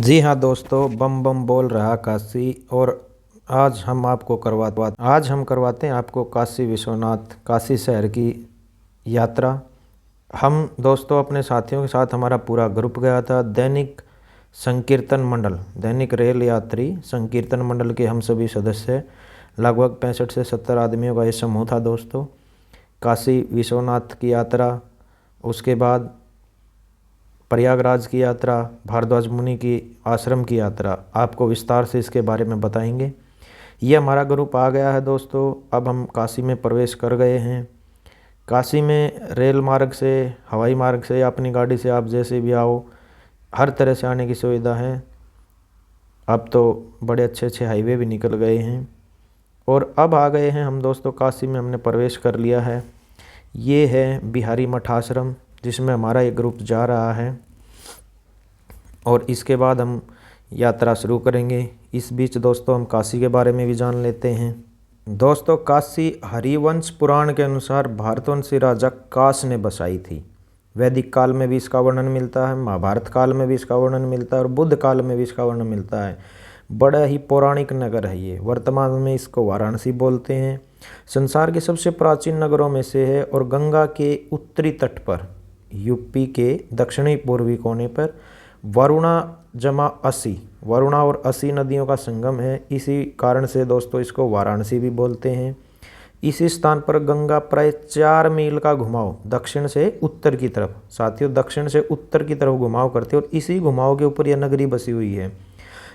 जी हाँ दोस्तों, बम बम बोल रहा काशी। और आज हम करवाते हैं आपको काशी विश्वनाथ, काशी शहर की यात्रा। हम दोस्तों अपने साथियों के साथ, हमारा पूरा ग्रुप गया था। दैनिक रेल यात्री संकीर्तन मंडल के हम सभी सदस्य, लगभग 65 से 70 आदमियों का ये समूह था दोस्तों। काशी विश्वनाथ की यात्रा, उसके बाद प्रयागराज की यात्रा, भारद्वाज मुनि की आश्रम की यात्रा, आपको विस्तार से इसके बारे में बताएंगे। ये हमारा ग्रुप आ गया है दोस्तों। अब हम काशी में प्रवेश कर गए हैं। काशी में रेल मार्ग से, हवाई मार्ग से या अपनी गाड़ी से आप जैसे भी आओ, हर तरह से आने की सुविधा है। अब तो बड़े अच्छे अच्छे हाईवे भी निकल गए हैं। और अब आ गए हैं हम दोस्तों काशी में, हमने प्रवेश कर लिया है। ये है बिहारी मठ आश्रम, जिसमें हमारा एक ग्रुप जा रहा है। और इसके बाद हम यात्रा शुरू करेंगे। इस बीच दोस्तों हम काशी के बारे में भी जान लेते हैं। दोस्तों, काशी हरिवंश पुराण के अनुसार भारतवंशी राजा काश ने बसाई थी। वैदिक काल में भी इसका वर्णन मिलता है, महाभारत काल में भी इसका वर्णन मिलता है और बुद्ध काल में भी इसका वर्णन मिलता है। बड़ा ही पौराणिक नगर है ये। वर्तमान में इसको वाराणसी बोलते हैं। संसार के सबसे प्राचीन नगरों में से है और गंगा के उत्तरी तट पर, यूपी के दक्षिणी पूर्वी कोने पर वरुणा और असी नदियों का संगम है। इसी कारण से दोस्तों इसको वाराणसी भी बोलते हैं। इसी स्थान पर गंगा प्राय 4 मील का घुमाव दक्षिण से उत्तर की तरफ, साथियों दक्षिण से उत्तर की तरफ घुमाव करते हैं और इसी घुमाव के ऊपर यह नगरी बसी हुई है।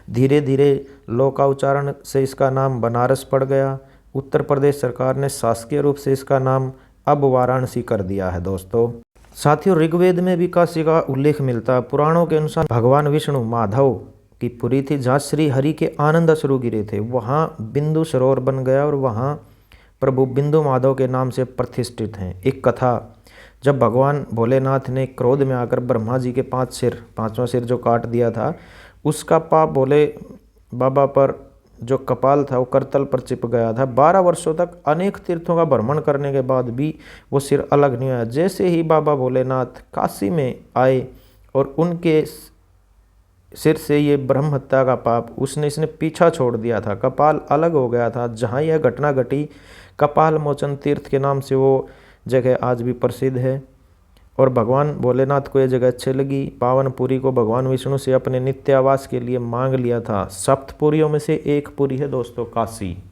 धीरे धीरे लोकाउच्चारण से इसका नाम बनारस पड़ गया। उत्तर प्रदेश सरकार ने शासकीय रूप से इसका नाम अब वाराणसी कर दिया है दोस्तों। साथियों, ऋग्वेद में भी काशी का उल्लेख मिलता है। पुराणों के अनुसार भगवान विष्णु माधव की पुरी थी, जहाँ श्री हरि के आनंद अश्रु गिरे थे। वहाँ बिंदु सरोवर बन गया और वहाँ प्रभु बिंदु माधव के नाम से प्रतिष्ठित हैं। एक कथा, जब भगवान भोलेनाथ ने क्रोध में आकर ब्रह्मा जी के 5वां सिर जो काट दिया था, उसका पाप भोले बाबा पर जो कपाल था वो करतल पर चिप गया था। 12 वर्षों तक अनेक तीर्थों का भ्रमण करने के बाद भी वो सिर अलग नहीं आया। जैसे ही बाबा भोलेनाथ काशी में आए और उनके सिर से ये ब्रह्म हत्या का पाप इसने पीछा छोड़ दिया था, कपाल अलग हो गया था। जहाँ यह घटना घटी, कपाल मोचन तीर्थ के नाम से वो जगह आज भी प्रसिद्ध है। और भगवान भोलेनाथ को यह जगह अच्छी लगी। पावनपुरी को भगवान विष्णु से अपने नित्य आवास के लिए मांग लिया था। सप्तपुरियों में से एक पुरी है दोस्तों काशी।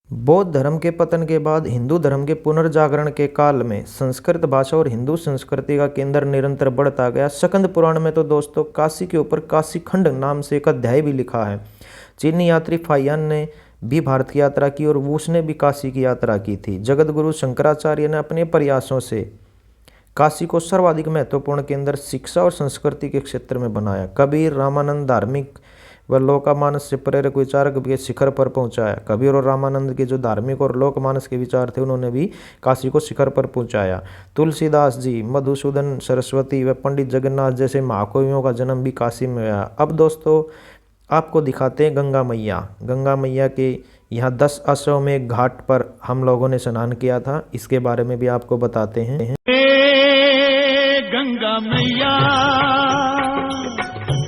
बौद्ध धर्म के पतन के बाद हिंदू धर्म के पुनर्जागरण के काल में संस्कृत भाषा और हिंदू संस्कृति का केंद्र निरंतर बढ़ता गया। स्कंद पुराण में तो दोस्तों काशी के ऊपर काशी खंड नाम से एक अध्याय भी लिखा है। चीनी यात्री फाहियान ने भी भारत की यात्रा की और उसने भी काशी की यात्रा की थी। जगत गुरु शंकराचार्य ने अपने प्रयासों से काशी को सर्वाधिक महत्वपूर्ण केंद्र शिक्षा और संस्कृति के क्षेत्र में बनाया। कबीर रामानंद धार्मिक व लोकमानस से प्रेरक विचारक के शिखर पर पहुंचाया। कबीर और रामानंद के जो धार्मिक और लोकमानस के विचार थे, उन्होंने भी काशी को शिखर पर पहुंचाया। तुलसीदास जी, मधुसूदन सरस्वती व पंडित जगन्नाथ जैसे महाकवियों का जन्म भी काशी में हुआ। अब दोस्तों आपको दिखाते हैं गंगा मैया के यहाँ 10 अश्वमेध घाट पर हम लोगों ने स्नान किया था। इसके बारे में भी आपको बताते हैं। गंगा मैया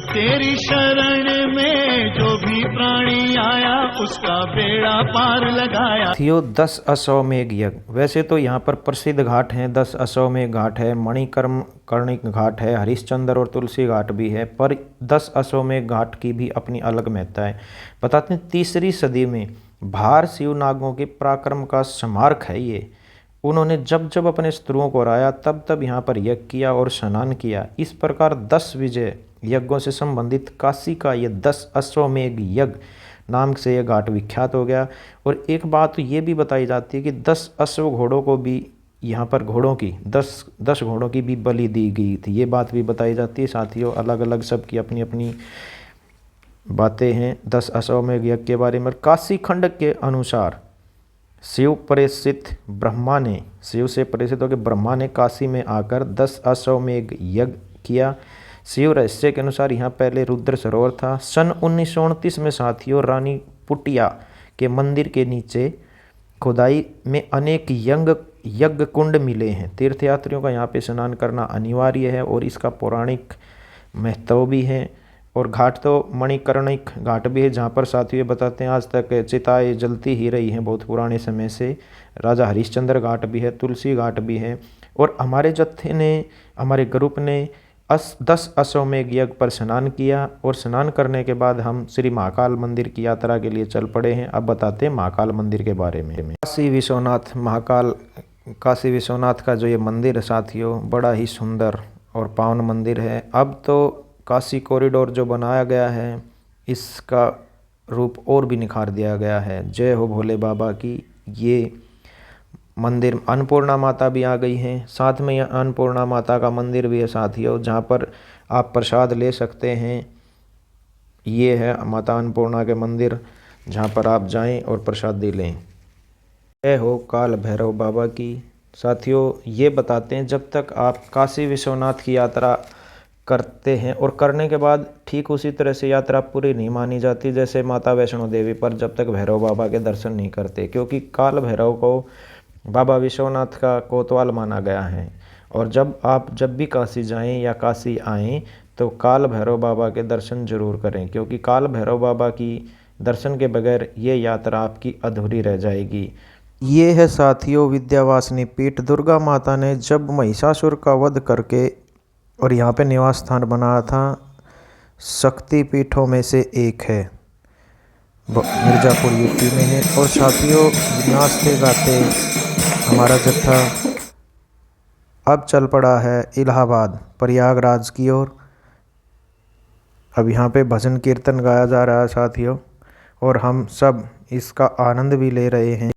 तेरी शरण में जो भी प्राणी आया उसका बेड़ा पार लगाया। 10 अश्वमेध यज्ञ, वैसे तो यहाँ पर प्रसिद्ध घाट हैं। 10 अश्वमेध घाट है, मणिकर्म कर्णिक घाट है, हरिश्चंद्र और तुलसी घाट भी है, पर 10 अश्वमेध घाट की भी अपनी अलग महत्ता है। बताते हैं 3री सदी में भार शिवनागों के पराक्रम का स्मारक है ये। उन्होंने जब जब अपने शत्रुओं को हराया तब तब यहाँ पर यज्ञ किया और स्नान किया। इस प्रकार 10 विजय यज्ञों से संबंधित काशी का ये 10 अश्वमेध यज्ञ नाम से यह घाट विख्यात हो गया। और एक बात तो ये भी बताई जाती है कि 10 अश्व घोड़ों को भी यहाँ पर 10 घोड़ों की भी बलि दी गई थी। ये बात भी बताई जाती है। साथियों, अलग अलग सबकी अपनी अपनी बातें हैं 10 अश्वमेध यज्ञ के बारे में। काशी खंड के अनुसार शिव से प्रेषित होकर ब्रह्मा ने काशी में आकर 10 अश्वमेध यज्ञ किया। शिव रहस्य के अनुसार यहाँ पहले रुद्र सरोवर था। सन 1929 में साथियों रानी पुटिया के मंदिर के नीचे खुदाई में अनेक यज्ञ कुंड मिले हैं। तीर्थयात्रियों का यहाँ पे स्नान करना अनिवार्य है और इसका पौराणिक महत्व भी है। और घाट तो मणिकर्णिक घाट भी है, जहाँ पर साथियों ये बताते हैं आज तक चिताएं जलती ही रही हैं बहुत पुराने समय से। राजा हरिश्चंद्र घाट भी है, तुलसी घाट भी है। और हमारे जत्थे ने, हमारे ग्रुप ने 10 अश्वमेघ यज्ञ पर स्नान किया और स्नान करने के बाद हम श्री महाकाल मंदिर की यात्रा के लिए चल पड़े हैं। अब बताते हैं महाकाल मंदिर के बारे में। काशी विश्वनाथ महाकाल, काशी विश्वनाथ का जो ये मंदिर है साथियों, बड़ा ही सुंदर और पावन मंदिर है। अब तो काशी कॉरिडोर जो बनाया गया है, इसका रूप और भी निखार दिया गया है। जय हो भोले बाबा की। ये मंदिर अन्नपूर्णा माता भी आ गई हैं, साथ में यह अन्नपूर्णा माता का मंदिर भी है साथियों, जहाँ पर आप प्रसाद ले सकते हैं। ये है माता अन्नपूर्णा के मंदिर, जहाँ पर आप जाएं और प्रसादी लें। जय हो काल भैरव बाबा की। साथियों ये बताते हैं, जब तक आप काशी विश्वनाथ की यात्रा करते हैं और करने के बाद ठीक उसी तरह से यात्रा पूरी नहीं मानी जाती जैसे माता वैष्णो देवी पर जब तक भैरव बाबा के दर्शन नहीं करते, क्योंकि काल भैरव को बाबा विश्वनाथ का कोतवाल माना गया है। और जब भी काशी जाएं या काशी आएं तो काल भैरव बाबा के दर्शन जरूर करें, क्योंकि काल भैरव बाबा की दर्शन के बगैर ये यात्रा आपकी अधूरी रह जाएगी। ये है साथियों विद्यावासिनी पीठ। दुर्गा माता ने जब महिषासुर का वध करके और यहाँ पे निवास स्थान बनाया था, शक्ति पीठों में से एक है, मिर्ज़ापुर यूपी में है। और साथियों नाचते गाते हमारा जत्था अब चल पड़ा है इलाहाबाद प्रयागराज की ओर। अब यहाँ पे भजन कीर्तन गाया जा रहा है साथियों, और हम सब इसका आनंद भी ले रहे हैं।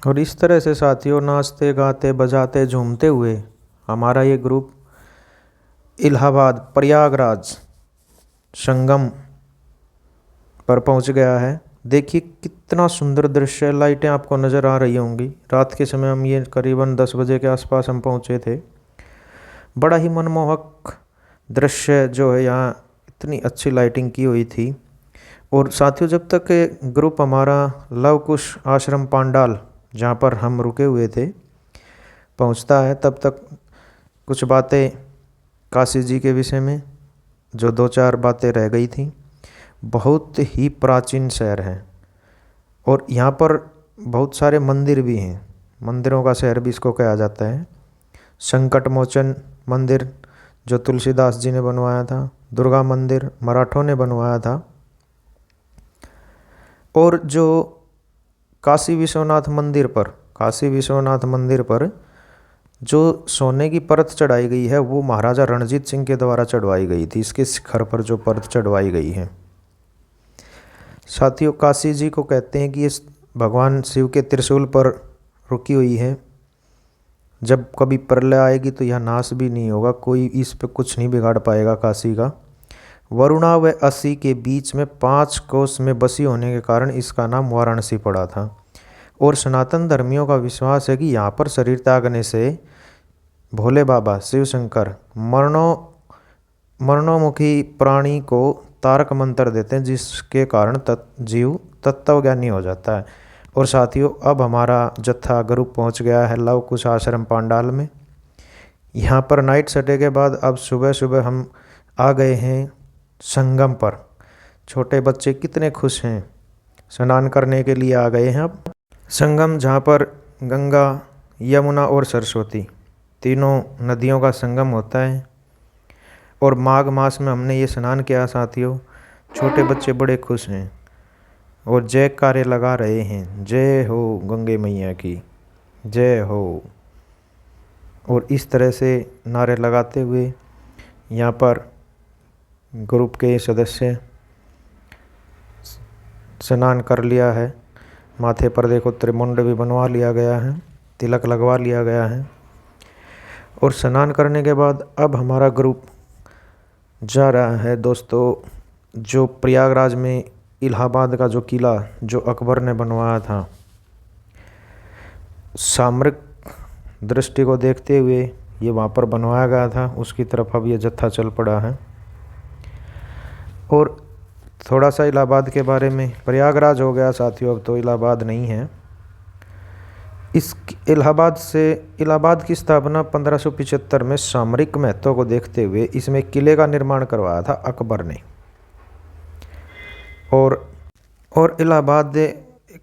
और इस तरह से साथियों नाचते गाते बजाते झूमते हुए हमारा ये ग्रुप इलाहाबाद प्रयागराज संगम पर पहुंच गया है। देखिए कितना सुंदर दृश्य, लाइटें आपको नज़र आ रही होंगी। रात के समय हम ये करीबन 10 बजे के आसपास हम पहुंचे थे। बड़ा ही मनमोहक दृश्य जो है, यहाँ इतनी अच्छी लाइटिंग की हुई थी। और साथियों जब तक ग्रुप हमारा लव कुश आश्रम पांडाल जहाँ पर हम रुके हुए थे पहुँचता है, तब तक कुछ बातें काशी जी के विषय में, जो 2-4 बातें रह गई थी। बहुत ही प्राचीन शहर है और यहाँ पर बहुत सारे मंदिर भी हैं। मंदिरों का शहर भी इसको कहा जाता है। संकट मोचन मंदिर जो तुलसीदास जी ने बनवाया था, दुर्गा मंदिर मराठों ने बनवाया था, और जो काशी विश्वनाथ मंदिर पर जो सोने की परत चढ़ाई गई है वो महाराजा रणजीत सिंह के द्वारा चढ़वाई गई थी। इसके शिखर पर जो परत चढ़वाई गई है साथियों, काशी जी को कहते हैं कि ये भगवान शिव के त्रिशूल पर रुकी हुई है। जब कभी प्रलय आएगी तो यह नाश भी नहीं होगा, कोई इस पे कुछ नहीं बिगाड़ पाएगा काशी का। वरुणा व असी के बीच में 5 कोस में बसी होने के कारण इसका नाम वाराणसी पड़ा था। और सनातन धर्मियों का विश्वास है कि यहाँ पर शरीर त्यागने से भोले बाबा शिव शंकर मरणोमुखी प्राणी को तारक मंत्र देते हैं, जिसके कारण जीव तत्वज्ञानी हो जाता है। और साथियों अब हमारा जत्था ग्रुप पहुँच गया है लव कुश आश्रम पांडाल में। यहाँ पर नाइट स्टे के बाद अब सुबह सुबह हम आ गए हैं संगम पर। छोटे बच्चे कितने खुश हैं, स्नान करने के लिए आ गए हैं अब संगम, जहाँ पर गंगा, यमुना और सरस्वती तीनों नदियों का संगम होता है। और माघ मास में हमने ये स्नान किया साथियों। छोटे बच्चे बड़े खुश हैं और जयकारे लगा रहे हैं, जय हो गंगे मैया की जय हो। और इस तरह से नारे लगाते हुए यहाँ पर ग्रुप के सदस्य स्नान कर लिया है। माथे पर देखो त्रिमुंड भी बनवा लिया गया है, तिलक लगवा लिया गया है। और स्नान करने के बाद अब हमारा ग्रुप जा रहा है दोस्तों, जो प्रयागराज में इलाहाबाद का जो किला जो अकबर ने बनवाया था, सामरिक दृष्टि को देखते हुए ये वहाँ पर बनवाया गया था, उसकी तरफ अब ये जत्था चल पड़ा है। और थोड़ा सा इलाहाबाद के बारे में, प्रयागराज हो गया साथियों, अब तो इलाहाबाद नहीं है। इस इलाहाबाद की स्थापना 1575 में सामरिक महत्व को देखते हुए इसमें किले का निर्माण करवाया था अकबर ने। और इलाहाबाद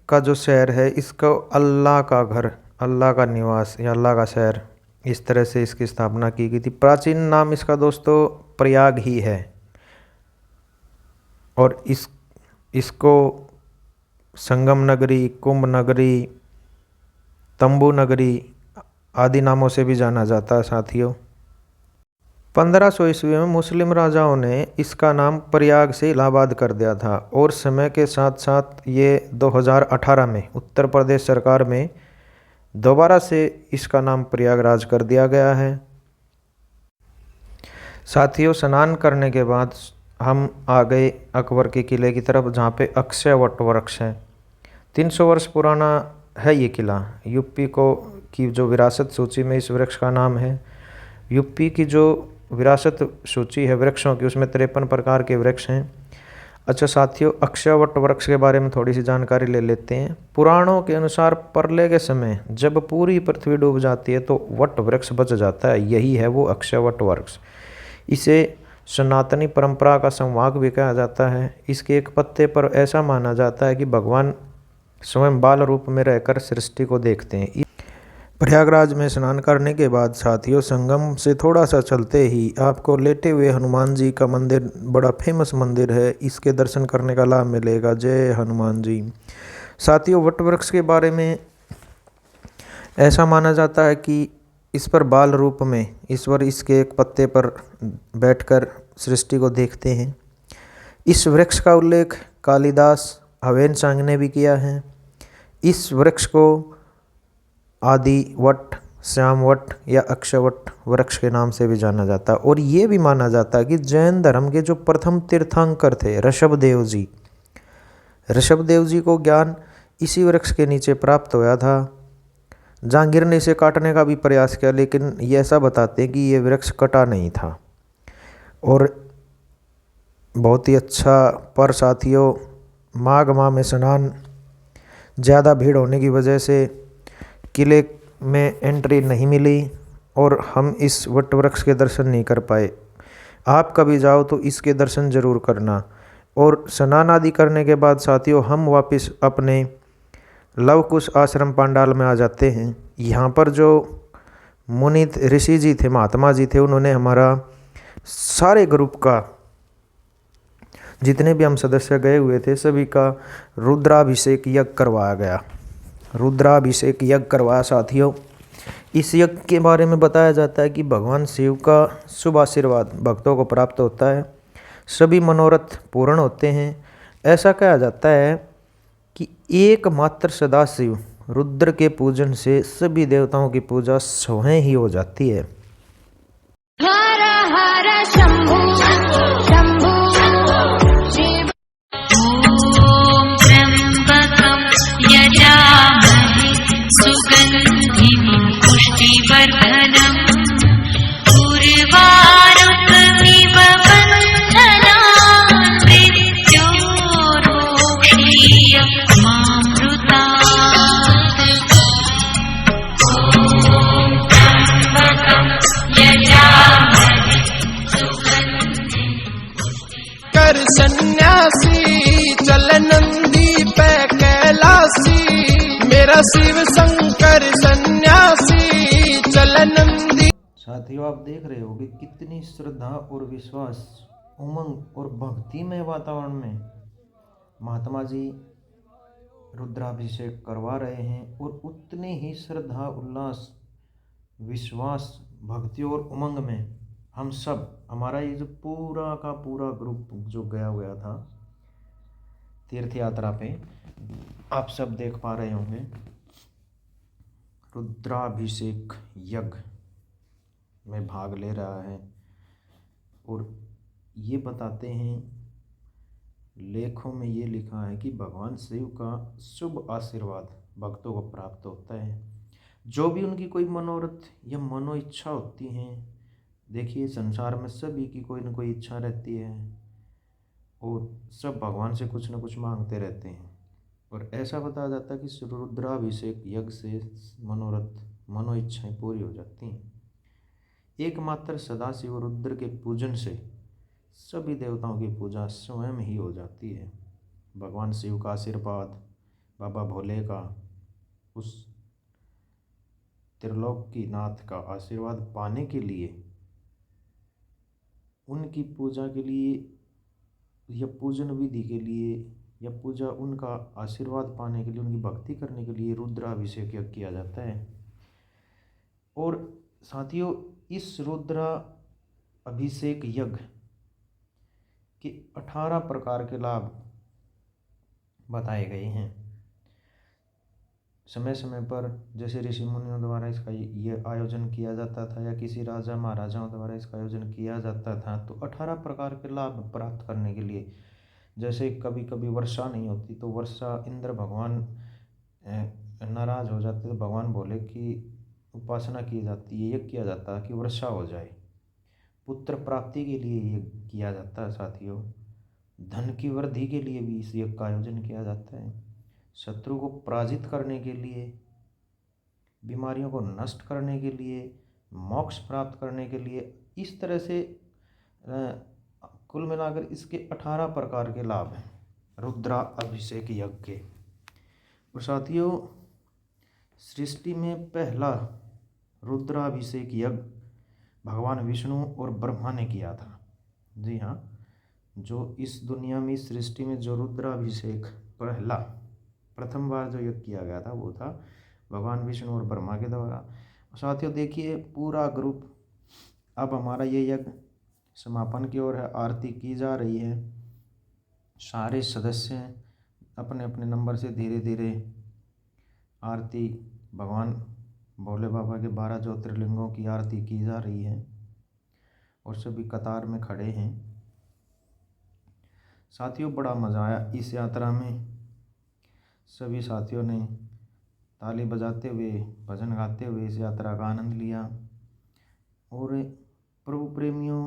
का जो शहर है, इसको अल्लाह का घर, अल्लाह का निवास या अल्लाह का शहर, इस तरह से इसकी स्थापना की गई थी। प्राचीन नाम इसका दोस्तों प्रयाग ही है। और इसको संगम नगरी, कुंभ नगरी, तंबू नगरी आदि नामों से भी जाना जाता है साथियों। 1500 ईस्वी में मुस्लिम राजाओं ने इसका नाम प्रयाग से इलाहाबाद कर दिया था। और समय के साथ साथ ये 2018 में उत्तर प्रदेश सरकार में दोबारा से इसका नाम प्रयागराज कर दिया गया है। साथियों, स्नान करने के बाद हम आ गए अकबर के किले की तरफ, जहाँ पे अक्षय वट वृक्ष है। 300 वर्ष पुराना है ये किला। यूपी की जो विरासत सूची में इस वृक्ष का नाम है। यूपी की जो विरासत सूची है वृक्षों की, उसमें 53 प्रकार के वृक्ष हैं। अच्छा साथियों, अक्षय वट वृक्ष के बारे में थोड़ी सी जानकारी ले लेते हैं। पुराणों के अनुसार प्रलय के समय जब पूरी पृथ्वी डूब जाती है तो वट वृक्ष बच जाता है, यही है वो अक्षय वट वृक्ष। इसे सनातनी परंपरा का संवाहक भी कहा जाता है। इसके एक पत्ते पर ऐसा माना जाता है कि भगवान स्वयं बाल रूप में रहकर सृष्टि को देखते हैं। प्रयागराज में स्नान करने के बाद साथियों, संगम से थोड़ा सा चलते ही आपको लेटे हुए हनुमान जी का मंदिर, बड़ा फेमस मंदिर है, इसके दर्शन करने का लाभ मिलेगा। जय हनुमान जी। साथियों, वट वृक्ष के बारे में ऐसा माना जाता है कि इस पर बाल रूप में ईश्वर इसके एक पत्ते पर बैठकर सृष्टि को देखते हैं। इस वृक्ष का उल्लेख कालिदास, हवेन सांग ने भी किया है। इस वृक्ष को आदि वट, श्याम वट या अक्षय वट वृक्ष के नाम से भी जाना जाता है। और ये भी माना जाता है कि जैन धर्म के जो प्रथम तीर्थंकर थे ऋषभदेव जी को ज्ञान इसी वृक्ष के नीचे प्राप्त हुआ था। जहांगीर ने इसे काटने का भी प्रयास किया, लेकिन ये ऐसा बताते हैं कि ये वृक्ष कटा नहीं था। और बहुत ही अच्छा, पर साथियों माघ माह में स्नान, ज़्यादा भीड़ होने की वजह से किले में एंट्री नहीं मिली और हम इस वट वृक्ष के दर्शन नहीं कर पाए। आप कभी जाओ तो इसके दर्शन जरूर करना। और स्नान आदि करने के बाद साथियों हम वापस अपने लवकुश आश्रम पांडाल में आ जाते हैं। यहाँ पर जो मुनि ऋषि जी थे, महात्मा जी थे, उन्होंने हमारा सारे ग्रुप का, जितने भी हम सदस्य गए हुए थे, सभी का रुद्राभिषेक यज्ञ करवाया गया। रुद्राभिषेक यज्ञ करवाया साथियों। इस यज्ञ के बारे में बताया जाता है कि भगवान शिव का शुभ आशीर्वाद भक्तों को प्राप्त होता है, सभी मनोरथ पूर्ण होते हैं। ऐसा कहा जाता है कि एकमात्र सदाशिव रुद्र के पूजन से सभी देवताओं की पूजा स्वयं ही हो जाती है। हर हर शंभू शंभू शिव। ओम त्र्यंबकं यजामहे सुगंधिं पुष्टिवर्धनम् उर्वारुकमिव बन्धनान् मृत्योर्मुक्षीय मामृतात्। ओम त्र्यंबकं यजामहे सुगंधिं कर सन्यासी चल नंदी पे कैलासी, मेरा शिव शंकर सन्यासी चल नंदी। साथियों आप देख रहे हो कि कितनी श्रद्धा और विश्वास, उमंग और भक्तिमय वातावरण में महात्मा जी रुद्राभिषेक करवा रहे हैं और उतने ही श्रद्धा, उल्लास, विश्वास, भक्ति और उमंग में हम सब, हमारा ये जो पूरा का पूरा ग्रुप जो गया हुआ था तीर्थ यात्रा पे, आप सब देख पा रहे होंगे रुद्राभिषेक यज्ञ में भाग ले रहा है। और ये बताते हैं, लेखों में ये लिखा है कि भगवान शिव का शुभ आशीर्वाद भक्तों को प्राप्त होता है। जो भी उनकी कोई मनोरथ या मनो इच्छा होती हैं, देखिए संसार में सभी की कोई न कोई इच्छा रहती है और सब भगवान से कुछ न कुछ मांगते रहते हैं। और ऐसा बताया जाता है कि रुद्राभिषेक यज्ञ से मनोरथ, मनो इच्छाएँ पूरी हो जाती हैं। एकमात्र सदाशिव रुद्र के पूजन से सभी देवताओं की पूजा स्वयं ही हो जाती है। भगवान शिव का आशीर्वाद, बाबा भोले का, उस त्रिलोक की नाथ का आशीर्वाद पाने के लिए, उनकी पूजा के लिए या पूजन विधि के लिए या पूजा, उनका आशीर्वाद पाने के लिए, उनकी भक्ति करने के लिए रुद्राभिषेक यज्ञ किया जाता है। और साथियों, इस रुद्रा अभिषेक यज्ञ के 18 प्रकार के लाभ बताए गए हैं। समय समय पर जैसे ऋषि मुनियों द्वारा इसका ये आयोजन किया जाता था या किसी राजा महाराजाओं द्वारा इसका आयोजन किया जाता था, तो 18 प्रकार के लाभ प्राप्त करने के लिए, जैसे कभी कभी वर्षा नहीं होती तो वर्षा, इंद्र भगवान नाराज हो जाते तो भगवान भोले की उपासना की जाती है, यज्ञ किया जाता है कि वर्षा हो जाए। पुत्र प्राप्ति के लिए ये किया जाता है साथियों। धन की वृद्धि के लिए भी इस यज्ञ का आयोजन किया जाता है। शत्रु को पराजित करने के लिए, बीमारियों को नष्ट करने के लिए, मोक्ष प्राप्त करने के लिए, इस तरह से कुल मिलाकर इसके 18 प्रकार के लाभ हैं रुद्रा अभिषेक यज्ञ के। और साथियों, सृष्टि में पहला रुद्राभिषेक यज्ञ भगवान विष्णु और ब्रह्मा ने किया था। जी हाँ, जो इस दुनिया में, सृष्टि में जो रुद्राभिषेक प्रथम बार जो यज्ञ किया गया था वो था भगवान विष्णु और ब्रह्मा के द्वारा। साथियों देखिए, पूरा ग्रुप, अब हमारा ये यज्ञ समापन की ओर है। आरती की जा रही है। सारे सदस्य अपने अपने नंबर से धीरे धीरे आरती, भगवान भोले बाबा के 12 ज्योतिर्लिंगों की आरती की जा रही है और सभी कतार में खड़े हैं। साथियों बड़ा मज़ा आया इस यात्रा में। सभी साथियों ने ताली बजाते हुए, भजन गाते हुए इस यात्रा का आनंद लिया। और प्रभु प्रेमियों,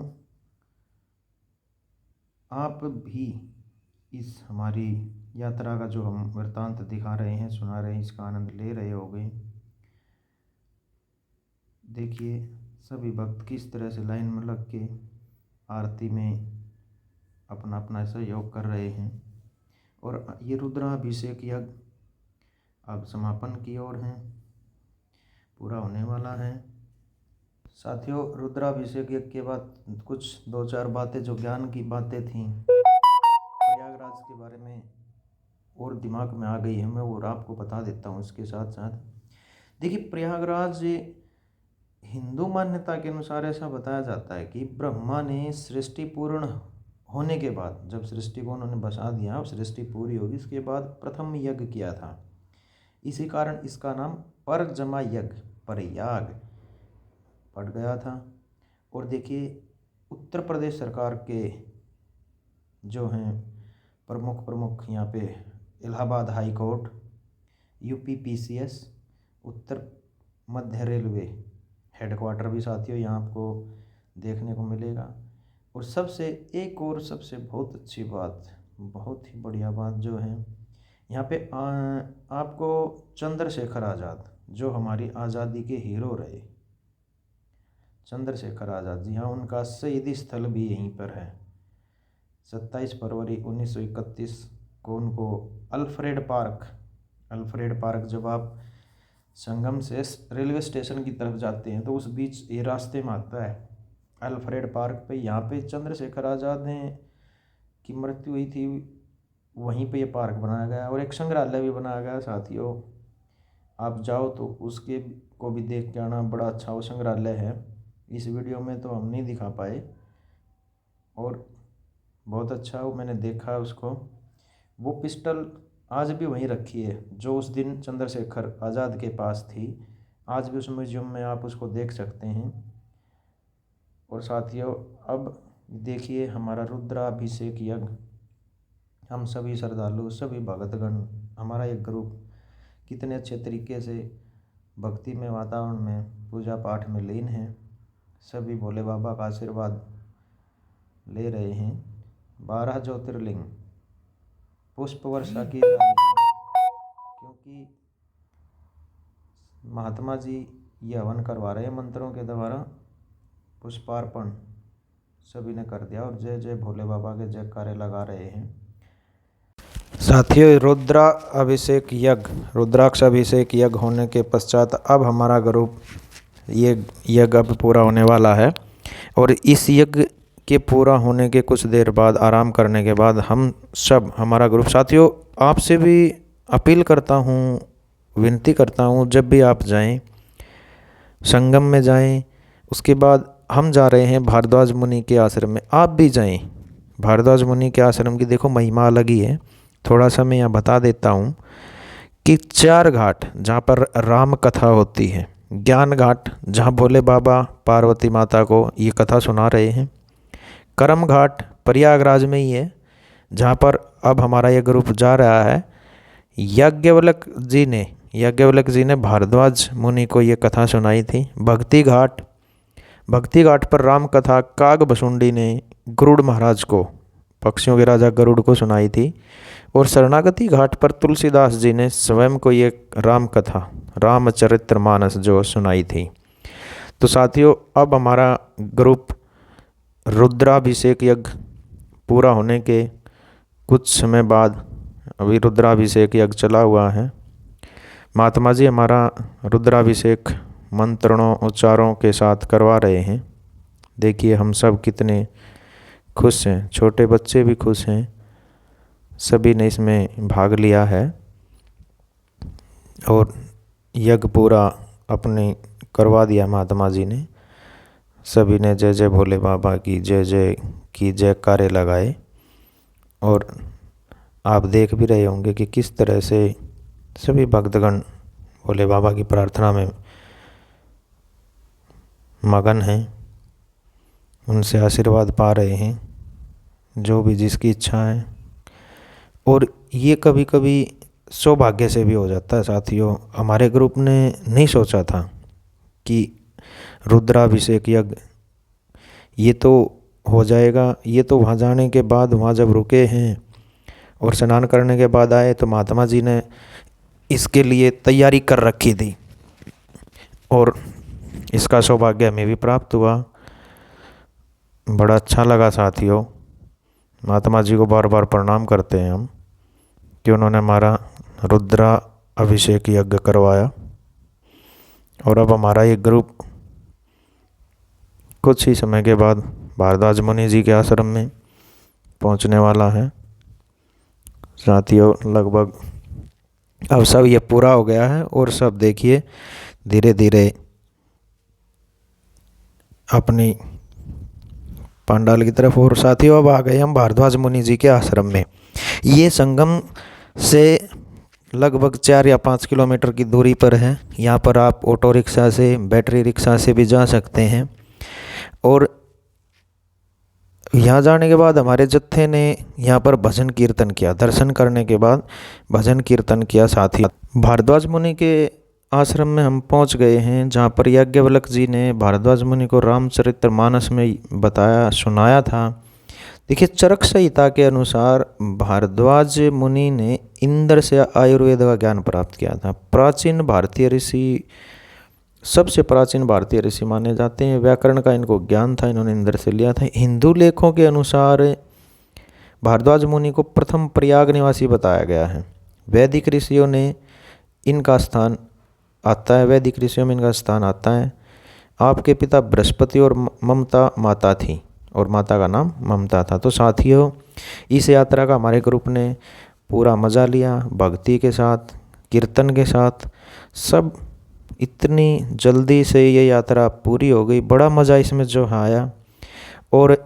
आप भी इस हमारी यात्रा का जो हम वृत्तांत दिखा रहे हैं, सुना रहे हैं, इसका आनंद ले रहे होंगे। देखिए सभी भक्त किस तरह से लाइन में लग के आरती में अपना अपना सहयोग कर रहे हैं। और ये रुद्राभिषेक यज्ञ अब समापन की ओर है, पूरा होने वाला है। साथियों, रुद्राभिषेक यज्ञ के बाद कुछ 2-4 बातें जो ज्ञान की बातें थीं प्रयागराज के बारे में और दिमाग में आ गई है, मैं वो आपको बता देता हूँ। इसके साथ साथ देखिए, प्रयागराज हिंदू मान्यता के अनुसार ऐसा बताया जाता है कि ब्रह्मा ने सृष्टि पूर्ण होने के बाद, जब सृष्टि को उन्होंने बसा दिया, सृष्टि पूरी होगी, इसके बाद प्रथम यज्ञ किया था। इसी कारण इसका नाम परजमा यज्ञ, प्रयाग पड़ गया था। और देखिए, उत्तर प्रदेश सरकार के जो हैं प्रमुख यहाँ पे Allahabad high court, UP PCS, उत्तर मध्य रेलवे हेडक्वार्टर भी साथियों यहाँ आपको देखने को मिलेगा। और एक और सबसे बहुत अच्छी बात, बहुत ही बढ़िया बात जो है, यहाँ पे आपको चंद्रशेखर आज़ाद, जो हमारी आज़ादी के हीरो रहे, चंद्रशेखर आज़ाद जी, हाँ, उनका शहीदी स्थल भी यहीं पर है। 27 फरवरी 1931 को उनको अल्फ्रेड पार्क, जब आप संगम से रेलवे स्टेशन की तरफ जाते हैं तो उस बीच ये रास्ते में आता है अल्फ्रेड पार्क पे। यहाँ पे चंद्रशेखर आज़ाद ने की मृत्यु हुई थी, वहीं पे ये पार्क बनाया गया और एक संग्रहालय भी बनाया गया साथियों। आप जाओ तो उसके को भी देख के आना, बड़ा अच्छा वो संग्रहालय है। इस वीडियो में तो हम नहीं दिखा पाए और बहुत अच्छा वो मैंने देखा उसको। वो पिस्टल आज भी वहीं रखी है जो उस दिन चंद्रशेखर आज़ाद के पास थी, आज भी उस म्यूजियम में आप उसको देख सकते हैं। और साथियों अब देखिए हमारा रुद्राभिषेक यज्ञ, हम सभी श्रद्धालु, सभी भक्तगण, हमारा एक ग्रुप कितने अच्छे तरीके से भक्ति में वातावरण में पूजा पाठ में लीन हैं। सभी भोले बाबा का आशीर्वाद ले रहे हैं। 12 ज्योतिर्लिंग पुष्प वर्षा की जा रही है क्योंकि महात्मा जी ये हवन करवा रहे हैं मंत्रों के द्वारा। पुष्पार्पण सभी ने कर दिया और जय जय भोले बाबा के जयकारे लगा रहे हैं। साथियों रुद्राभिषेक यज्ञ, रुद्राक्ष अभिषेक यज्ञ होने के पश्चात अब हमारा ग्रुप ये यज्ञ अब पूरा होने वाला है और इस यज्ञ के पूरा होने के कुछ देर बाद आराम करने के बाद हम सब हमारा ग्रुप, साथियों आपसे भी अपील करता हूँ, विनती करता हूँ, जब भी आप जाएं संगम में जाएं, उसके बाद हम जा रहे हैं भारद्वाज मुनि के आश्रम में, आप भी जाएं। भारद्वाज मुनि के आश्रम की देखो महिमा अलग ही है। थोड़ा सा मैं यहाँ बता देता हूँ कि 4 घाट जहाँ पर राम कथा होती है, ज्ञान घाट जहाँ भोले बाबा पार्वती माता को ये कथा सुना रहे हैं, करम घाट प्रयागराज में ही है जहाँ पर अब हमारा ये ग्रुप जा रहा है। याज्ञवल्क जी ने भारद्वाज मुनि को ये कथा सुनाई थी। भक्ति घाट पर राम कथा काग भसुंडी ने गरुड़ महाराज को, पक्षियों के राजा गरुड़ को सुनाई थी। और शरणागति घाट पर तुलसीदास जी ने स्वयं को ये राम कथा रामचरितमानस जो सुनाई थी। तो साथियों अब हमारा ग्रुप रुद्राभिषेक यज्ञ पूरा होने के कुछ समय बाद, अभी रुद्राभिषेक यज्ञ चला हुआ है, महात्मा जी हमारा रुद्राभिषेक मंत्रों उच्चारों के साथ करवा रहे हैं। देखिए हम सब कितने खुश हैं, छोटे बच्चे भी खुश हैं, सभी ने इसमें भाग लिया है और यज्ञ पूरा अपने करवा दिया महात्मा जी ने। सभी ने जय जय भोले बाबा की जयकारे लगाए और आप देख भी रहे होंगे कि किस तरह से सभी भक्तगण भोले बाबा की प्रार्थना में मगन हैं, उनसे आशीर्वाद पा रहे हैं, जो भी जिसकी इच्छा है। और ये कभी कभी सौभाग्य से भी हो जाता है साथियों। हमारे ग्रुप ने नहीं सोचा था कि रुद्राभिषेक यज्ञ ये तो हो जाएगा, ये तो वहाँ जाने के बाद, वहाँ जब रुके हैं और स्नान करने के बाद आए तो महात्मा जी ने इसके लिए तैयारी कर रखी थी और इसका सौभाग्य हमें भी प्राप्त हुआ। बड़ा अच्छा लगा साथियों। महात्मा जी को बार बार प्रणाम करते हैं हम कि उन्होंने हमारा रुद्रा अभिषेक यज्ञ करवाया। और अब हमारा ये ग्रुप कुछ ही समय के बाद भारद्वाज मुनि जी के आश्रम में पहुंचने वाला है। साथियों लगभग अब सब ये पूरा हो गया है और सब देखिए धीरे धीरे अपनी पंडाल की तरफ। और साथियों अब आ गए हम भारद्वाज मुनि जी के आश्रम में। ये संगम से लगभग 4 या 5 किलोमीटर की दूरी पर है। यहाँ पर आप ऑटो रिक्शा से, बैटरी रिक्शा से भी जा सकते हैं। और यहाँ जाने के बाद हमारे जत्थे ने यहाँ पर भजन कीर्तन किया। दर्शन करने के बाद भजन कीर्तन किया। साथ ही भारद्वाज मुनि के आश्रम में हम पहुँच गए हैं, जहाँ पर याज्ञवल्क जी ने भारद्वाज मुनि को रामचरितमानस में बताया, सुनाया था। देखिए चरक संहिता के अनुसार भारद्वाज मुनि ने इंद्र से आयुर्वेद का ज्ञान प्राप्त किया था। प्राचीन भारतीय ऋषि, सबसे प्राचीन भारतीय ऋषि माने जाते हैं। व्याकरण का इनको ज्ञान था, इन्होंने इंद्र से लिया था। हिंदू लेखों के अनुसार भारद्वाज मुनि को प्रथम प्रयाग निवासी बताया गया है। वैदिक ऋषियों ने इनका स्थान आता है, वैदिक ऋषियों में इनका स्थान आता है। आपके पिता बृहस्पति और ममता माता थी और माता का नाम ममता था। तो साथियों, इस यात्रा का हमारे ग्रुप ने पूरा मज़ा लिया, भक्ति के साथ, कीर्तन के साथ। सब इतनी जल्दी से ये यात्रा पूरी हो गई, बड़ा मज़ा इसमें जो आया। और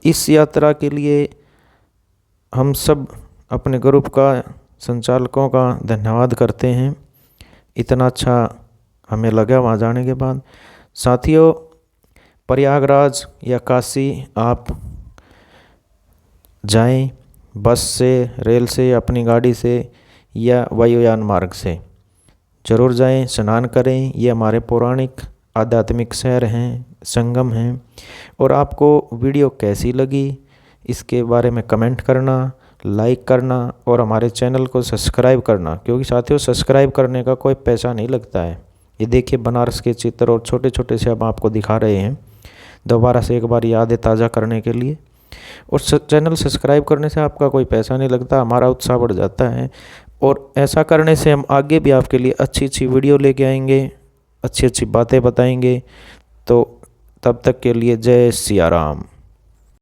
इस यात्रा के लिए हम सब अपने ग्रुप का संचालकों का धन्यवाद करते हैं। इतना अच्छा हमें लगा वहाँ जाने के बाद। साथियों, प्रयागराज या काशी आप जाएं, बस से, रेल से, अपनी गाड़ी से या वायुयान मार्ग से ज़रूर जाएं, स्नान करें। ये हमारे पौराणिक आध्यात्मिक शहर हैं, संगम हैं। और आपको वीडियो कैसी लगी इसके बारे में कमेंट करना, लाइक करना और हमारे चैनल को सब्सक्राइब करना, क्योंकि साथियों सब्सक्राइब करने का कोई पैसा नहीं लगता है। ये देखिए बनारस के चित्र और छोटे छोटे से हम आपको दिखा रहे हैं, दोबारा से एक बार यादें ताज़ा करने के लिए। और चैनल सब्सक्राइब करने से आपका कोई पैसा नहीं लगता, हमारा उत्साह बढ़ जाता है। और ऐसा करने से हम आगे भी आपके लिए अच्छी अच्छी वीडियो लेके आएंगे, अच्छी अच्छी बातें बताएंगे। तो तब तक के लिए जय सिया राम।